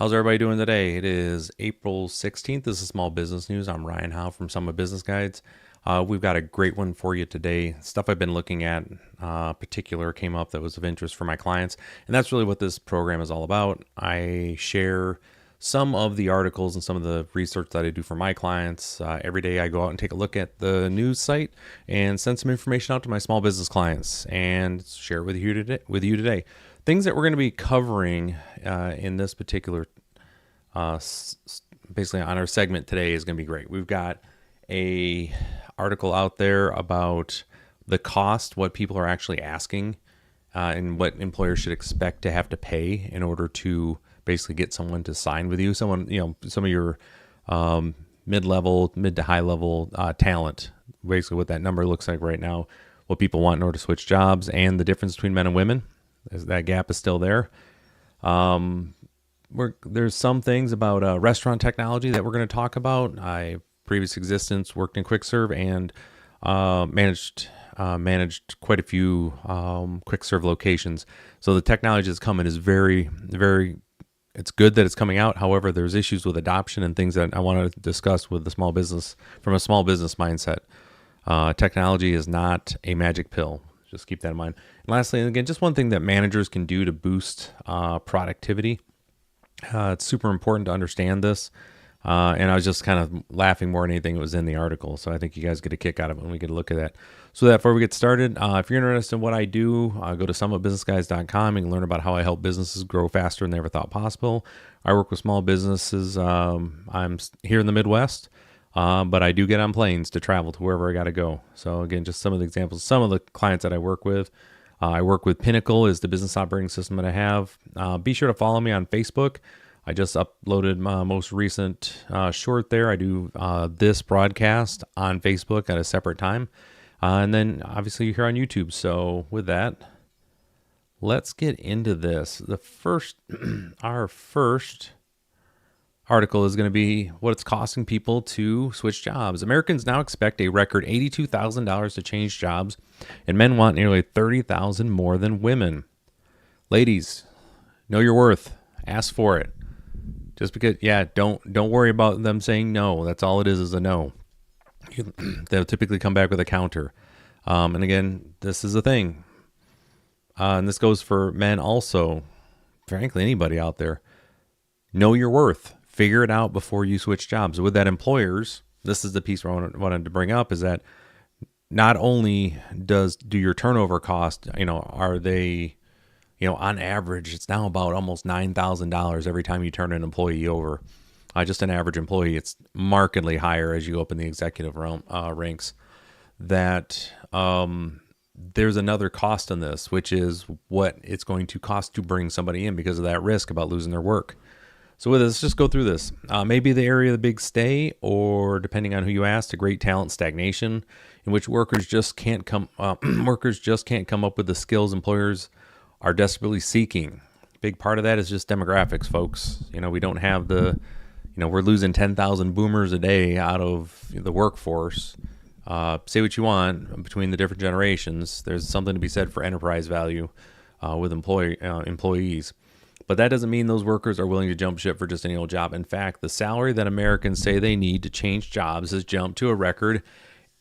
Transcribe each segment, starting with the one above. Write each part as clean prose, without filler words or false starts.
How's everybody doing today? It is April 16th. This is Small Business News. I'm Ryan Howe from Summit Business Guides. We've got a great one for you today. Stuff I've been looking at particular came up that was of interest for my clients. And that's really what this program is all about. I share some of the articles and some of the research that I do for my clients. Every day I go out and take a look at the news site and send some information out to my small business clients and share it with you today. Things that we're going to be covering in this particular, basically on our segment today is going to be great. We've got a article out there about the cost, what people are actually asking, and what employers should expect to have to pay in order to basically get someone to sign with you. Someone, some of your mid to high level talent. Basically, what that number looks like right now, what people want in order to switch jobs, and the difference between men and women. That gap is still there. There's some things about restaurant technology that we're going to talk about. I previous existence worked in quick serve and managed quite a few quick serve locations. So the technology that's coming is very, very. It's good that it's coming out. However, there's issues with adoption and things that I want to discuss with the small business from a small business mindset. Technology is not a magic pill. Just keep that in mind. And lastly, and again, just one thing that managers can do to boost productivity. It's super important to understand this. And I was just kind of laughing more than anything that was in the article. So I think you guys get a kick out of it when we get a look at that. So that before we get started, if you're interested in what I do, go to summitbusinessguys.com and learn about how I help businesses grow faster than they ever thought possible. I work with small businesses. I'm here in the Midwest. But I do get on planes to travel to wherever I got to go. So again, just some of the examples, some of the clients that I work with. I work with Pinnacle is the business operating system that I have. Be sure to follow me on Facebook. I just uploaded my most recent short there. I do this broadcast on Facebook at a separate time. And then obviously here on YouTube. So with that, let's get into this. Our first article is going to be what it's costing people to switch jobs. Americans now expect a record $82,000 to change jobs, and men want nearly $30,000 more than women. Ladies, know your worth. Ask for it. Just because, don't worry about them saying no. That's all it is a no. They'll typically come back with a counter. And again, this is a thing. And this goes for men also. Frankly, anybody out there. Know your worth. Figure it out before you switch jobs. With that, employers, this is the piece I wanted to bring up, is that not only do your turnover cost, are they, on average, it's now about almost $9,000 every time you turn an employee over. Just an average employee, it's markedly higher as you go up in the executive ranks. That there's another cost in this, which is what it's going to cost to bring somebody in because of that risk about losing their work. So let's just go through this. Maybe the area of the big stay, or depending on who you ask, the great talent stagnation, in which workers just can't come up with the skills employers are desperately seeking. Big part of that is just demographics, folks. We don't have we're losing 10,000 boomers a day out of the workforce. Say what you want between the different generations. There's something to be said for enterprise value with employees. But that doesn't mean those workers are willing to jump ship for just any old job. In fact, the salary that Americans say they need to change jobs has jumped to a record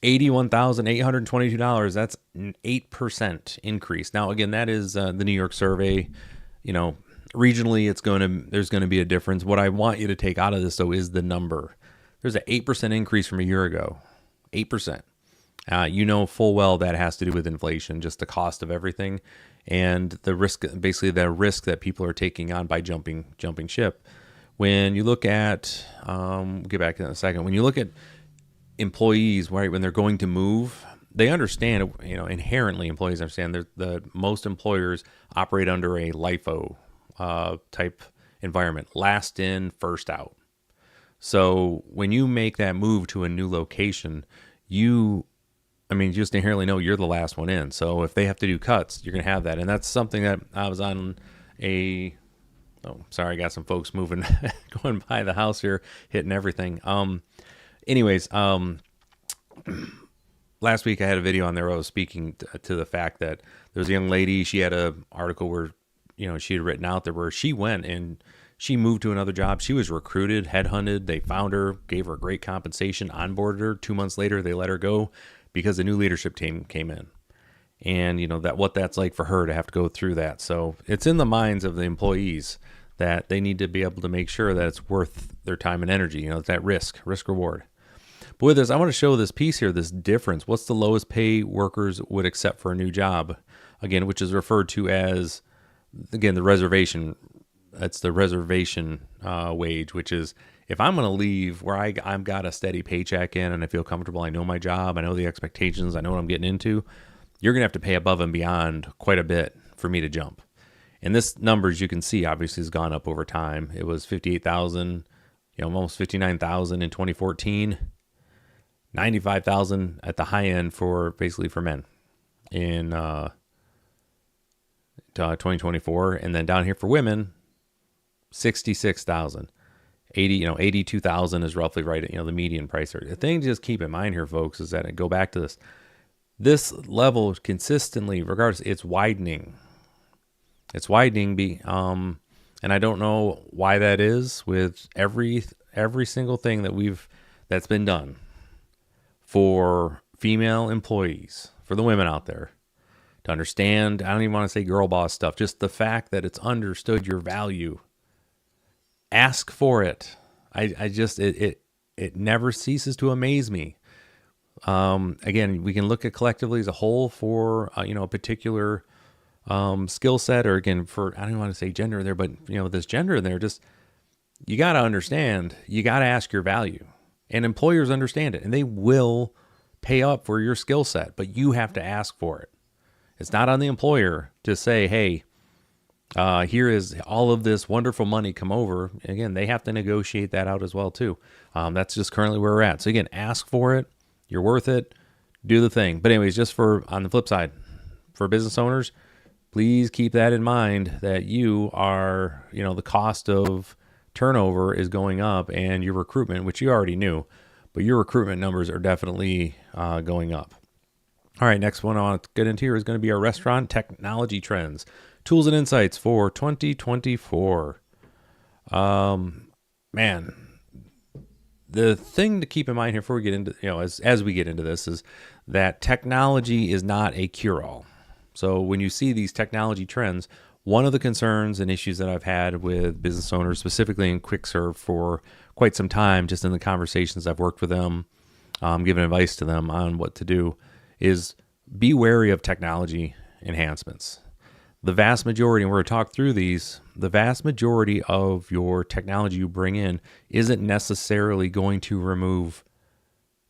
$81,822. That's an 8% increase. Now, again, that is the New York survey. Regionally, there's going to be a difference. What I want you to take out of this, though, is the number. There's an 8% increase from a year ago. 8%. Full well that has to do with inflation, just the cost of everything. And the risk that people are taking on by jumping ship. When you look at, we'll get back to that in a second. When you look at employees, right, when they're going to move, they understand, inherently employees understand that most employers operate under a LIFO type environment, last in, first out. So when you make that move to a new location, you just inherently know you're the last one in. So if they have to do cuts, you're going to have that. And that's something that I was on I got some folks moving, going by the house here, hitting everything. Last week I had a video on there where I was speaking to the fact that there's a young lady, she had a article where, she had written out there where she went and She moved to another job. She was recruited, headhunted. They found her, gave her great compensation, onboarded her. 2 months later, they let her go because the new leadership team came in. And that what that's like for her to have to go through that. So it's in the minds of the employees that they need to be able to make sure that it's worth their time and energy. That risk reward. But with this, I want to show this piece here, this difference. What's the lowest pay workers would accept for a new job? Again, which is referred to as, again, the reservation. That's the reservation wage, which is if I'm going to leave where I've got a steady paycheck in and I feel comfortable, I know my job, I know the expectations, I know what I'm getting into, you're going to have to pay above and beyond quite a bit for me to jump. And this numbers you can see obviously has gone up over time. It was 58,000, almost 59,000 in 2014, 95,000 at the high end for men in 2024, and then down here for women, 66,000. 82,000 is roughly right at, the median price. The thing to just keep in mind here, folks, is that I go back to this level consistently, regardless, it's widening. It's widening, and I don't know why that is with every single thing that's been done for female employees, for the women out there to understand. I don't even want to say girl boss stuff, just the fact that it's understood your value. Ask for it. It never ceases to amaze me. Again, we can look at collectively as a whole for a particular skill set, or again for, I don't want to say gender there, but this gender in there, just you got to understand, you got to ask your value, and employers understand it, and they will pay up for your skill set, but you have to ask for it. It's not on the employer to say, hey, here is all of this wonderful money, come over. Again, they have to negotiate that out as well too. That's just currently where we're at. So again, ask for it. You're worth it. Do the thing. But anyways, just on the flip side, for business owners, please keep that in mind that you are, the cost of turnover is going up, and your recruitment, which you already knew, but your recruitment numbers are definitely going up. All right, next one I want to get into here is going to be our restaurant technology trends, tools and insights for 2024. Man, the thing to keep in mind here before we get into, as we get into this, is that technology is not a cure-all. So when you see these technology trends, one of the concerns and issues that I've had with business owners, specifically in quick serve for quite some time, just in the conversations I've worked with them, giving advice to them on what to do, is be wary of technology enhancements. The vast majority, and we're going to talk through these, the vast majority of your technology you bring in isn't necessarily going to remove,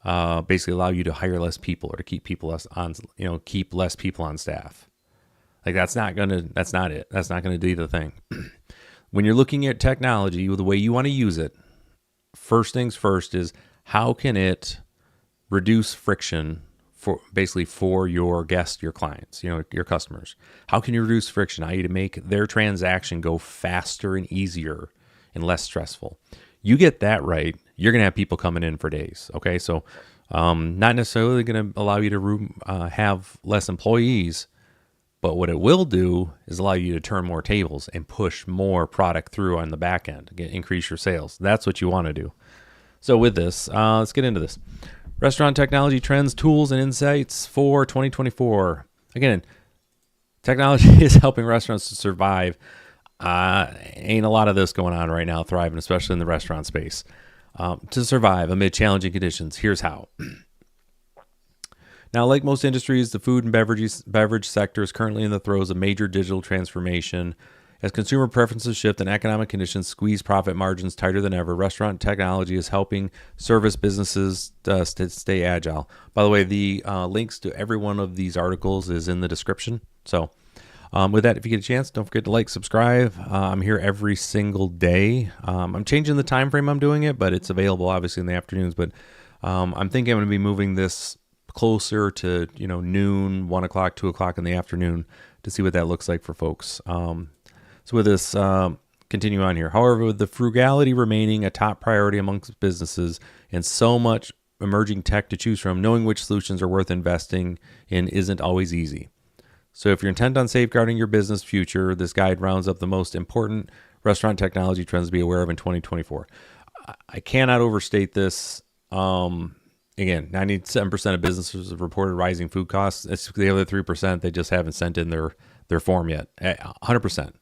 basically allow you to hire less people or to keep people less on, keep less people on staff. Like that's not it. That's not going to do the thing. When you're looking at technology, the way you want to use it, first things first is how can it reduce friction for your guests, your clients, your customers. How can you reduce friction? How do you make their transaction go faster and easier and less stressful? You get that right, you're going to have people coming in for days. Okay, so not necessarily going to allow you to have less employees, but what it will do is allow you to turn more tables and push more product through on the back end, increase your sales. That's what you want to do. So with this, let's get into this. Restaurant technology trends, tools, and insights for 2024. Again, technology is helping restaurants to survive. Ain't a lot of this going on right now, thriving, especially in the restaurant space. To survive amid challenging conditions, here's how. Now, like most industries, the food and beverage sector is currently in the throes of major digital transformation. As consumer preferences shift and economic conditions squeeze profit margins tighter than ever, restaurant technology is helping service businesses stay agile. By the way, the links to every one of these articles is in the description. So with that, if you get a chance, don't forget to like, subscribe. I'm here every single day. I'm changing the time frame I'm doing it, but it's available obviously in the afternoons. But I'm thinking I'm going to be moving this closer to noon, 1 o'clock, 2 o'clock in the afternoon to see what that looks like for folks. So with this, continue on here. However, with the frugality remaining a top priority amongst businesses and so much emerging tech to choose from, knowing which solutions are worth investing in isn't always easy. So if you're intent on safeguarding your business future, this guide rounds up the most important restaurant technology trends to be aware of in 2024. I cannot overstate this. Again, 97% of businesses have reported rising food costs. It's the other 3%, they just haven't sent in their form yet. 100%.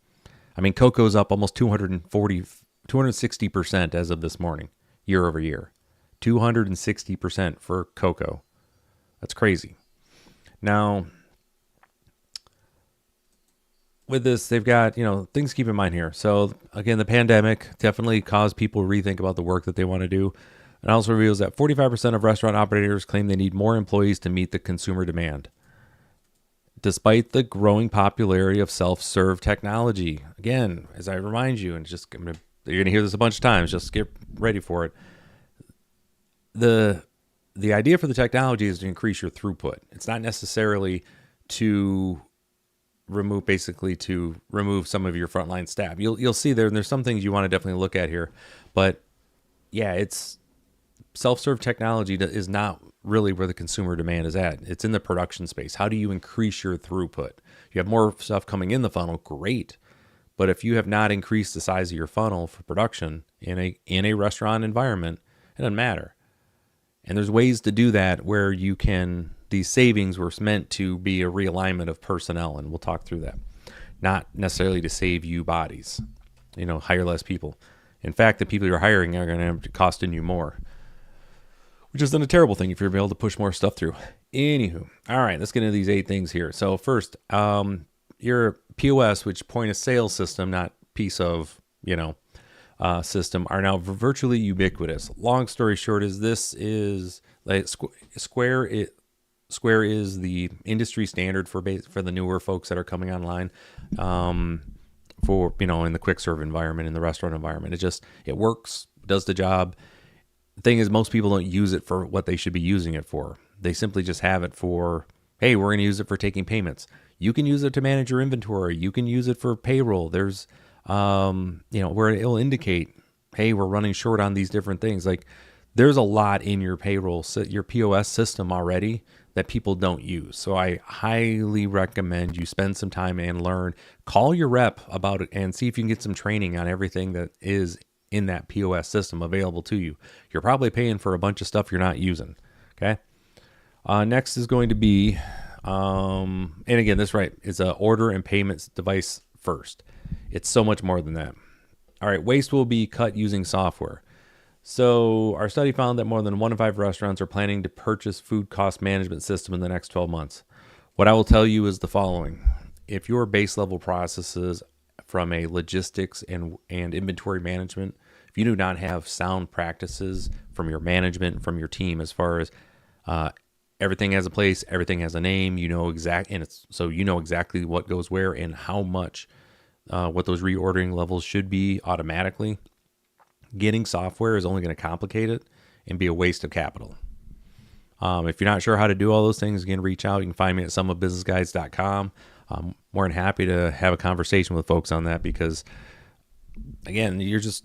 I mean, cocoa's up almost 260% as of this morning, year over year. 260% for cocoa. That's crazy. Now, with this, they've got, things to keep in mind here. So again, the pandemic definitely caused people to rethink about the work that they want to do. It also reveals that 45% of restaurant operators claim they need more employees to meet the consumer demand. Despite the growing popularity of self-serve technology, again, as I remind you, and you're going to hear this a bunch of times, just get ready for it. The idea for the technology is to increase your throughput. It's not necessarily to remove some of your frontline staff. You'll see there's some things you want to definitely look at here, but yeah, it's self-serve technology is not really where the consumer demand is at. It's in the production space. How do you increase your throughput? You have more stuff coming in the funnel, great. But if you have not increased the size of your funnel for production in a restaurant environment, it doesn't matter. And there's ways to do that where these savings were meant to be a realignment of personnel, and we'll talk through that. Not necessarily to save you bodies, hire less people. In fact, the people you're hiring are going to end up costing you more, which isn't a terrible thing if you're able to push more stuff through. Anywho, all right, let's get into these 8 things here. So first, your POS, which point of sale system, not piece of, system, are now virtually ubiquitous. Long story short is this is like Square is the industry standard for the newer folks that are coming online, for in the quick serve environment, in the restaurant environment. It works, does the job. The thing is, most people don't use it for what they should be using it for. They simply just have it for, hey, we're going to use it for taking payments. You can use it to manage your inventory. You can use it for payroll. There's, where it'll indicate, hey, we're running short on these different things. Like, there's a lot in your payroll, your POS system already that people don't use. So I highly recommend you spend some time and learn. Call your rep about it and see if you can get some training on everything that is in that POS system available to you. You're probably paying for a bunch of stuff you're not using. Okay. Next is going to be, and again, is a order and payments device first. It's so much more than that. All right. Waste will be cut using software. So our study found that more than 1 in 5 restaurants are planning to purchase food cost management system in the next 12 months. What I will tell you is the following. If your base level processes from a logistics and inventory management, if you do not have sound practices from your management, from your team, as far as everything has a place, everything has a name, you know exactly what goes where and how much, what those reordering levels should be automatically. Getting software is only going to complicate it and be a waste of capital. If you're not sure how to do all those things, again, reach out. You can find me at sumofbusinessguides.com. I'm more than happy to have a conversation with folks on that because, again, you're just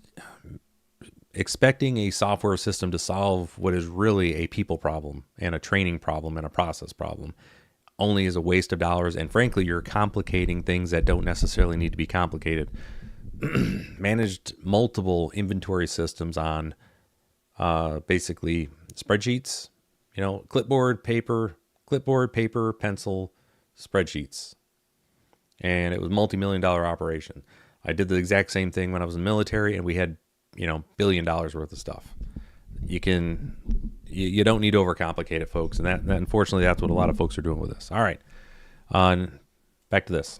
expecting a software system to solve what is really a people problem and a training problem and a process problem only is a waste of dollars. And frankly, you're complicating things that don't necessarily need to be complicated. Managed multiple inventory systems on basically spreadsheets, clipboard, paper, pencil, spreadsheets. And it was a multi-million-dollar operation. I did the exact same thing when I was in the military, and we had, $1 billion worth of stuff. You don't need to overcomplicate it, folks. And that unfortunately, that's what a lot of folks are doing with this. All right. Back to this.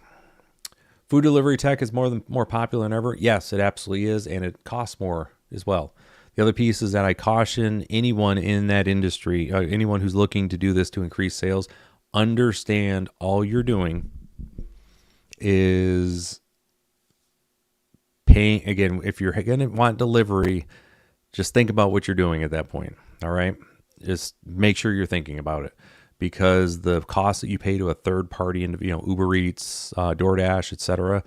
Food delivery tech is more popular than ever. Yes, it absolutely is. And it costs more as well. The other piece is that I caution anyone in that industry, anyone who's looking to do this to increase sales, understand all you're doing is paying. Again, if you're going to want delivery, just think about what you're doing at that point. All right. Just make sure you're thinking about it because the cost that you pay to a third party, Uber Eats, DoorDash, etc.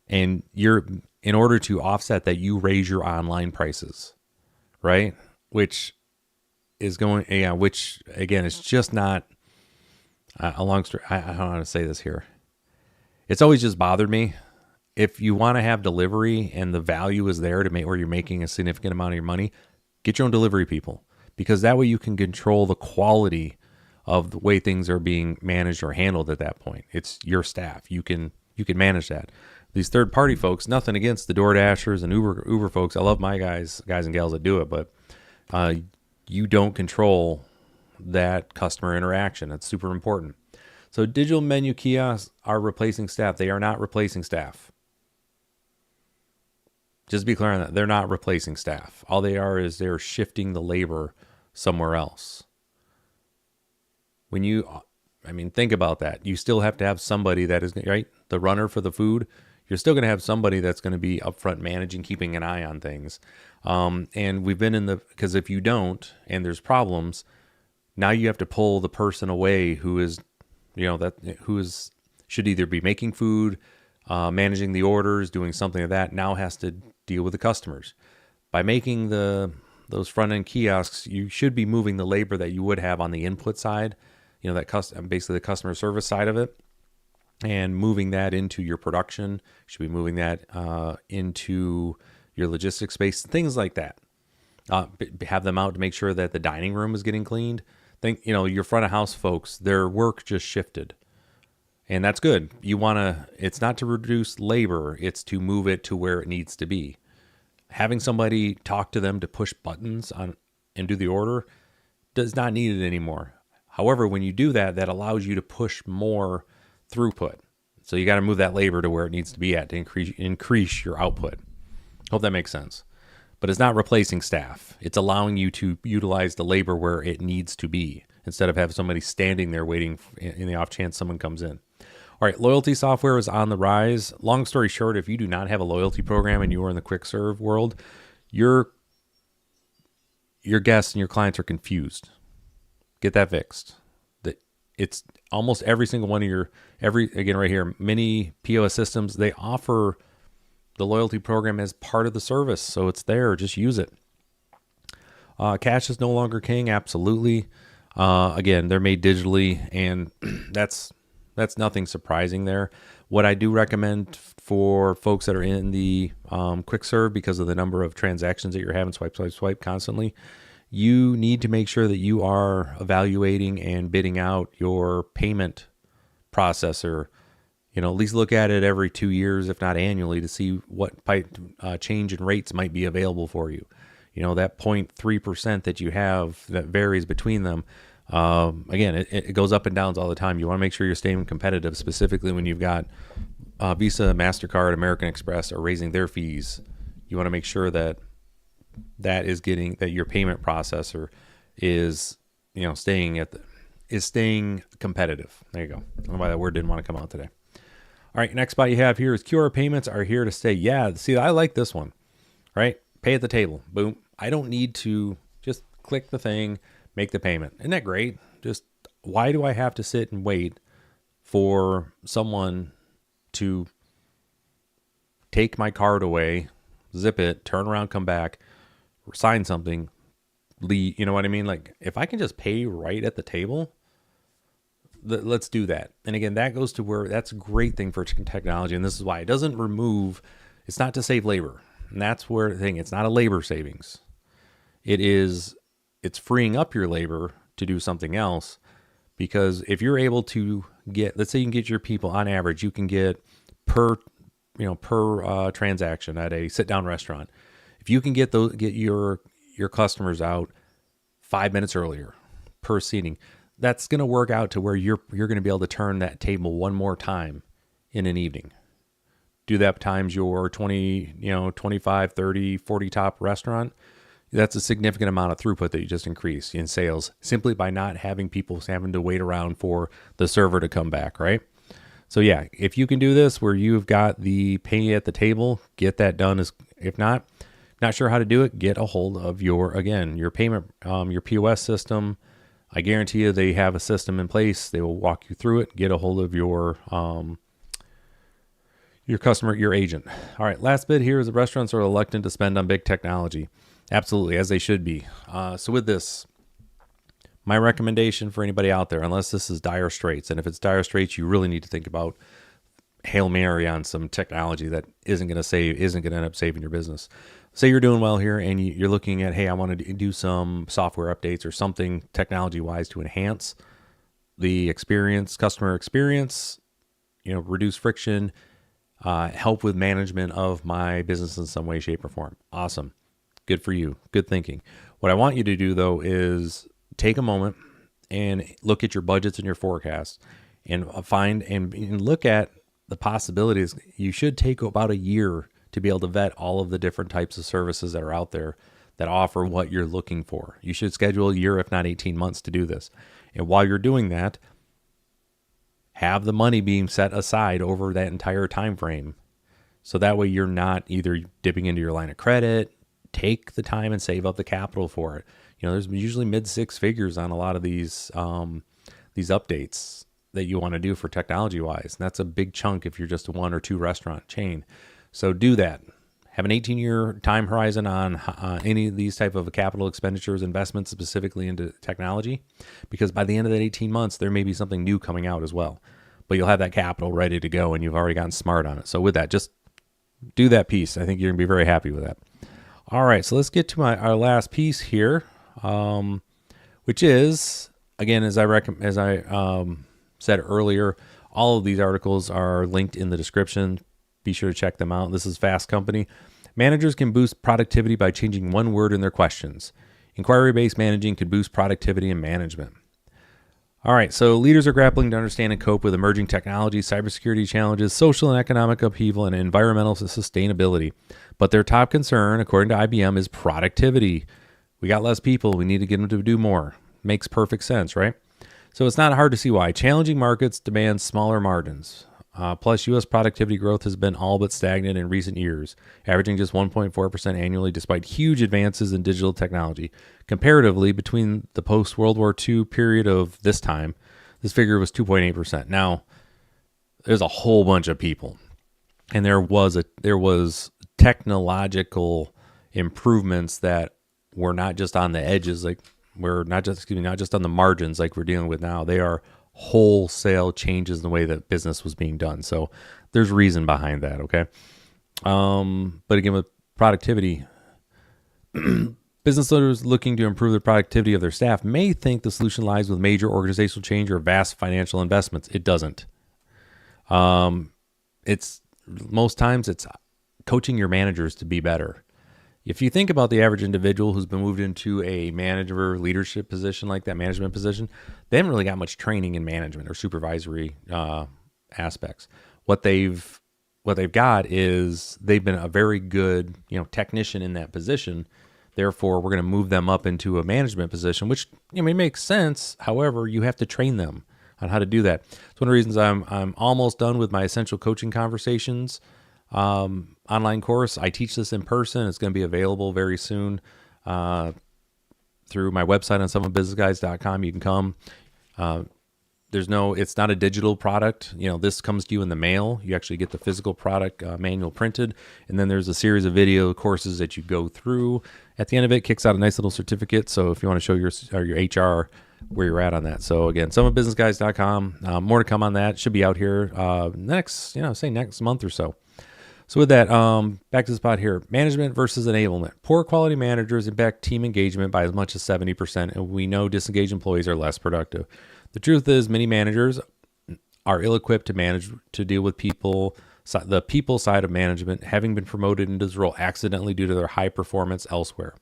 And in order to offset that, you raise your online prices, right? Which again, it's just not a long story. I don't know how to say this here. It's always just bothered me. if you want to have delivery and the value is there to make where you're making a significant amount of your money, get your own delivery people, because that way you can control the quality of the way things are being managed or handled at that point. It's your staff. You can manage that. These third party folks, nothing against the DoorDashers and Uber folks. I love my guys and gals that do it, but you don't control that customer interaction. That's super important. So digital menu kiosks are replacing staff. They are not replacing staff. Just to be clear on that, they're not replacing staff. All they are is they're shifting the labor somewhere else. Think about that. You still have to have somebody that is, right? The runner for the food, you're still going to have somebody that's going to be upfront managing, keeping an eye on things. And we've been because if you don't, and there's problems, now you have to pull the person away who should either be making food, managing the orders, doing something like that, now has to deal with the customers. By making those front end kiosks, you should be moving the labor that you would have on the input side, basically the customer service side of it, and moving that into your production. You should be moving that into your logistics space, things like that. Have them out to make sure that the dining room is getting cleaned. Your front of house folks, their work just shifted. And that's good. It's not to reduce labor, it's to move it to where it needs to be. Having somebody talk to them to push buttons on and do the order does not need it anymore. However, when you do that, that allows you to push more throughput. So you got to move that labor to where it needs to be at to increase your output. Hope that makes sense. But it's not replacing staff. It's allowing you to utilize the labor where it needs to be instead of have somebody standing there waiting in the off chance someone comes in. All right, loyalty software is on the rise. Long story short, if you do not have a loyalty program and you are in the quick serve world, your guests and your clients are confused. Get that fixed. It's almost every single one of right here, many POS systems, they offer the loyalty program as part of the service. So it's there, just use it. Cash is no longer king. Absolutely. Again, they're made digitally, and that's nothing surprising there. What I do recommend for folks that are in the quick serve, because of the number of transactions that you're having, swipe constantly, you need to make sure that you are evaluating and bidding out your payment processor. At least look at it every 2 years, if not annually, to see what change in rates might be available for you. That 0.3% that you have that varies between them. Again, it goes up and downs all the time. You want to make sure you're staying competitive, specifically when you've got Visa, MasterCard, American Express are raising their fees. You want to make sure that your payment processor is staying competitive. There you go. I don't know why that word didn't want to come out today. All right, next spot you have here is QR payments are here to stay. Yeah, see, I like this one. Right? Pay at the table. Boom. I don't need to just click the thing, make the payment. Isn't that great? Just why do I have to sit and wait for someone to take my card away, zip it, turn around, come back, sign something, leave? You know what I mean? Like, if I can just pay right at the table, let's do that. And again, that goes to where that's a great thing for technology. And this is why it doesn't remove, it's not to save labor. And that's where the thing, it's not a labor savings. It's freeing up your labor to do something else. Because if you're able to get, let's say you can get your people on average, you can get per transaction at a sit down restaurant. If you can get your customers out 5 minutes earlier per seating, that's going to work out to where you're going to be able to turn that table one more time in an evening. Do that times your 20, 25, 30, 40 top restaurant. That's a significant amount of throughput that you just increase in sales simply by not having people having to wait around for the server to come back, right? So yeah, if you can do this where you've got the pay at the table, get that done. If not sure how to do it, get a hold of your payment, your POS system. I guarantee you they have a system in place. They will walk you through it. Get a hold of your customer, your agent. All right, last bit here is the restaurants are reluctant to spend on big technology. Absolutely, as they should be. So with this, my recommendation for anybody out there, unless this is dire straits, and if it's dire straits, you really need to think about Hail Mary on some technology that isn't going to end up saving your business. Say you're doing well here and you're looking at, hey, I want to do some software updates or something technology wise to enhance the customer experience, reduce friction, help with management of my business in some way, shape, or form. Awesome. Good for you. Good thinking. What I want you to do, though, is take a moment and look at your budgets and your forecasts and find and look at the possibilities. You should take about a year to be able to vet all of the different types of services that are out there that offer what you're looking for. You should schedule a year, if not 18 months, to do this. And while you're doing that, have the money being set aside over that entire time frame. So that way you're not either dipping into your line of credit. Take the time and save up the capital for it. There's usually mid six figures on a lot of these updates that you want to do for technology wise. And that's a big chunk if you're just a 1 or 2 restaurant chain. So do that. Have an 18-year time horizon on any of these type of capital expenditures, investments specifically into technology, because by the end of that 18 months, there may be something new coming out as well. But you'll have that capital ready to go and you've already gotten smart on it. So with that, just do that piece. I think you're going to be very happy with that. All right, so let's get to our last piece here, which is, again, as I said earlier, all of these articles are linked in the description. Be sure to check them out. This is Fast Company. Managers can boost productivity by changing one word in their questions. Inquiry-based managing could boost productivity and management. All right, so leaders are grappling to understand and cope with emerging technology, cybersecurity challenges, social and economic upheaval, and environmental sustainability. But their top concern, according to IBM, is productivity. We got less people. We need to get them to do more. Makes perfect sense, right? So it's not hard to see why. Challenging markets demand smaller margins. Plus, U.S. productivity growth has been all but stagnant in recent years, averaging just 1.4% annually despite huge advances in digital technology. Comparatively, between the post-World War II period of this time, this figure was 2.8%. Now, there's a whole bunch of people, and there was technological improvements that were not just on the edges, not just on the margins like we're dealing with now. They are wholesale changes in the way that business was being done. So there's reason behind that, okay? But again, with productivity, business leaders looking to improve the productivity of their staff may think the solution lies with major organizational change or vast financial investments. It doesn't. It's most times it's coaching your managers to be better. If you think about the average individual who's been moved into a manager leadership position like that, management position, they haven't really got much training in management or supervisory aspects. What they've got is they've been a very good, technician in that position. Therefore, we're going to move them up into a management position, which makes sense. However, you have to train them on how to do that. It's one of the reasons I'm almost done with my essential coaching conversations online course. I teach this in person. It's going to be available very soon through my website on someonebusinessguys.com. You can come. It's not a digital product. This comes to you in the mail. You actually get the physical product manual printed. And then there's a series of video courses that you go through. At the end of it, kicks out a nice little certificate. So if you want to show your HR where you're at on that. So again, someonebusinessguys.com. More to come on that. Should be out here next month or so. So with that, back to the spot here. Management versus enablement. Poor quality managers impact team engagement by as much as 70%, and we know disengaged employees are less productive. The truth is many managers are ill-equipped to deal with people, the people side of management, having been promoted into this role accidentally due to their high performance elsewhere.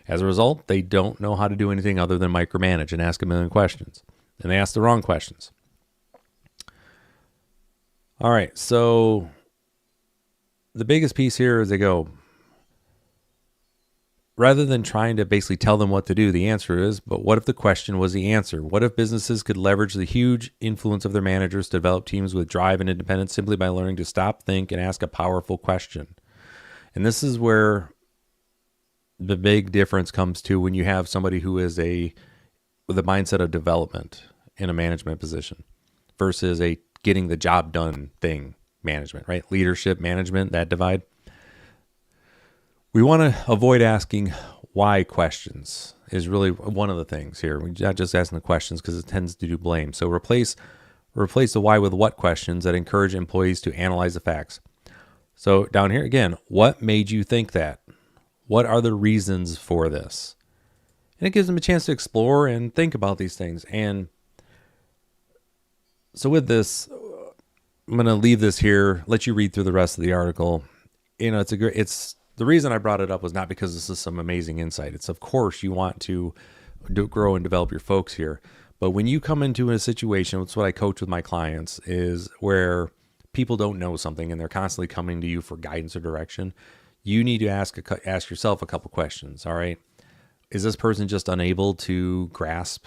As a result, they don't know how to do anything other than micromanage and ask a million questions. And they ask the wrong questions. All right, so the biggest piece here is they go, rather than trying to basically tell them what to do, the answer is, but what if the question was the answer? What if businesses could leverage the huge influence of their managers to develop teams with drive and independence simply by learning to stop, think, and ask a powerful question? And this is where the big difference comes to when you have somebody who is with a mindset of development in a management position versus a getting the job done thing. Management, right? Leadership, management, that divide. We want to avoid asking why questions is really one of the things here. We're not just asking the questions because it tends to do blame. So replace Replace the why with what questions that encourage employees to analyze the facts. So down here again, what made you think that? What are the reasons for this? And it gives them a chance to explore and think about these things. And so with this, I'm going to leave this here, let you read through the rest of the article. It's the reason I brought it up was not because this is some amazing insight. It's, of course, you want to grow and develop your folks here. But when you come into a situation, that's what I coach with my clients, is where people don't know something and they're constantly coming to you for guidance or direction. You need to ask yourself a couple questions. All right. Is this person just unable to grasp?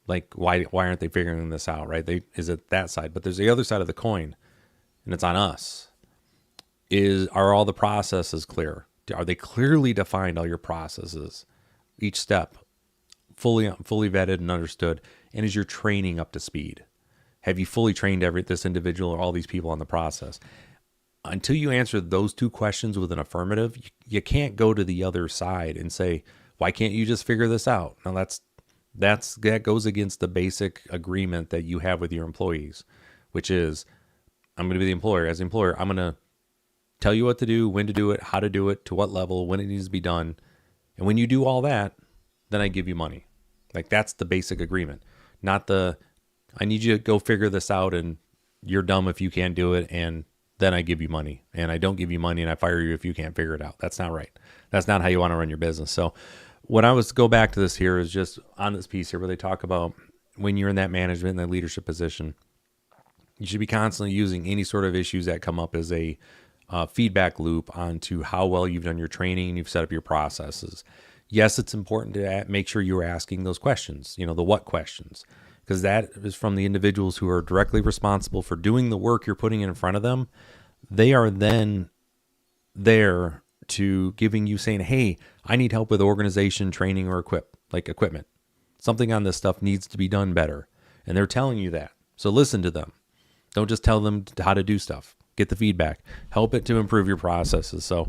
Like, why aren't they figuring this out? Right. Is it that side? But there's the other side of the coin, and it's on us. Are all the processes clear? Are they clearly defined, all your processes, each step fully vetted and understood? And is your training up to speed? Have you fully trained this individual or all these people on the process? Until you answer those two questions with an affirmative, you can't go to the other side and say, why can't you just figure this out? Now that goes against the basic agreement that you have with your employees, which is, I'm going to be the employer. As the employer, I'm going to tell you what to do, when to do it, how to do it, to what level, when it needs to be done. And when you do all that, then I give you money. Like, that's the basic agreement, not I need you to go figure this out and you're dumb if you can't do it, and then I give you money, and I don't give you money and I fire you if you can't figure it out. That's not right. That's not how you want to run your business. So when I was to go back to this here is just on this piece here where they talk about when you're in that management and that leadership position, you should be constantly using any sort of issues that come up as a feedback loop onto how well you've done your training and you've set up your processes. Yes, it's important to make sure you're asking those questions, the what questions, because that is from the individuals who are directly responsible for doing the work you're putting in front of them. They are then there to giving you saying, hey, I need help with organization, training, or equipment. Something on this stuff needs to be done better. And they're telling you that. So listen to them. Don't just tell them how to do stuff. Get the feedback. Help it to improve your processes. So,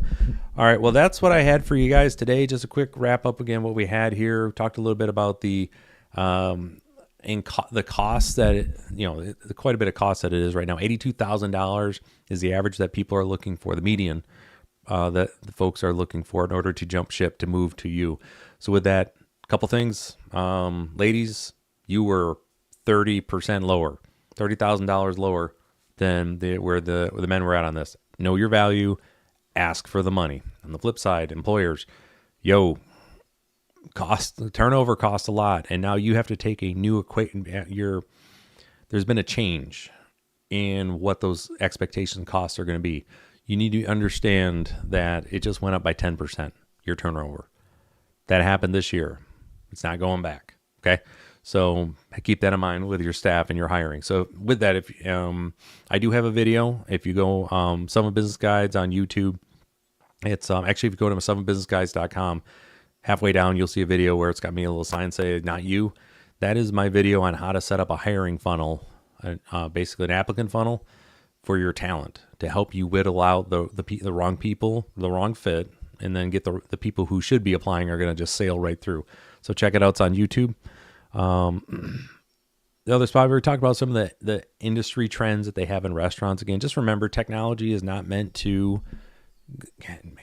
all right. Well, that's what I had for you guys today. Just a quick wrap up again, what we had here. We talked a little bit about the cost that quite a bit of cost that it is right now. $82,000 is the average that people are looking for, the median that the folks are looking for in order to jump ship, to move to you. So with that, a couple things, ladies, you were 30% lower, $30,000 lower than where the men were at on this. Know your value, ask for the money. On the flip side, employers, turnover costs a lot, and now you have to take a new there's been a change in what those expectation costs are going to be. You need to understand that it just went up by 10%, your turnover. That happened this year. It's not going back. Okay. So keep that in mind with your staff and your hiring. So with that, if I do have a video, if you go Summit Business Guides on YouTube, it's actually, if you go to summitbusinessguides.com, halfway down, you'll see a video where it's got me a little sign say, not you. That is my video on how to set up a hiring funnel, basically an applicant funnel for your talent, to help you whittle out the wrong people, the wrong fit, and then get the people who should be applying are going to just sail right through. So check it out. It's on YouTube. The other spot, we talked about some of the industry trends that they have in restaurants. Again, just remember, technology is not meant to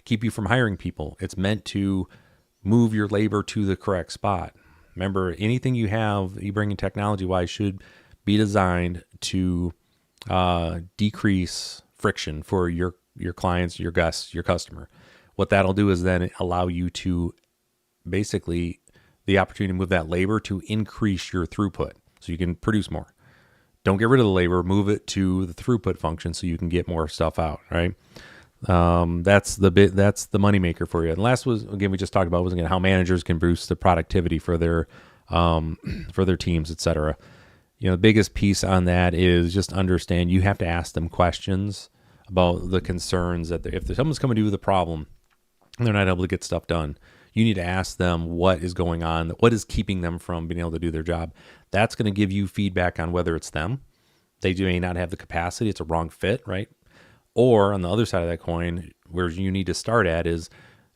keep you from hiring people. It's meant to move your labor to the correct spot. Remember, anything you bring in technology-wise should be designed to decrease friction for your clients, your guests, your customer. What that'll do is then allow you to basically the opportunity to move that labor to increase your throughput so you can produce more. Don't get rid of the labor, move it to the throughput function so you can get more stuff out, right? That's the moneymaker for you. And last was, again, we just talked about again how managers can boost the productivity for their teams, etc. The biggest piece on that is just understand you have to ask them questions about the concerns that if someone's coming to you with a problem and they're not able to get stuff done, you need to ask them what is going on, what is keeping them from being able to do their job. That's going to give you feedback on whether it's them. They may not have the capacity. It's a wrong fit, right? Or on the other side of that coin, where you need to start at is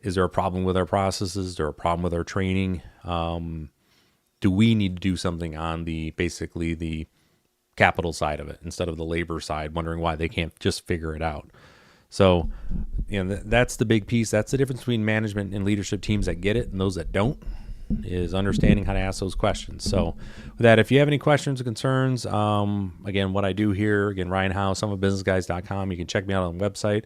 there a problem with our processes? Is there a problem with our training? Do we need to do something on the capital side of it instead of the labor side, wondering why they can't just figure it out. So, that's the big piece. That's the difference between management and leadership teams that get it and those that don't, is understanding how to ask those questions. So with that, if you have any questions or concerns, again, what I do here, again, Ryan Howe, someofbusinessguys.com. You can check me out on the website.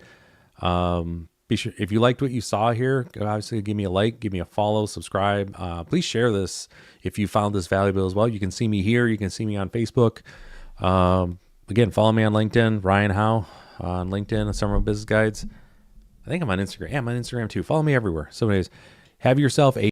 Be sure, if you liked what you saw here, obviously give me a like, give me a follow, subscribe. Please share this if you found this valuable as well. You can see me here. You can see me on Facebook. Again, follow me on LinkedIn, Ryan Howe on LinkedIn, Summer of Business Guides. I think I'm on Instagram. Yeah, I'm on Instagram too. Follow me everywhere. So anyways, have yourself a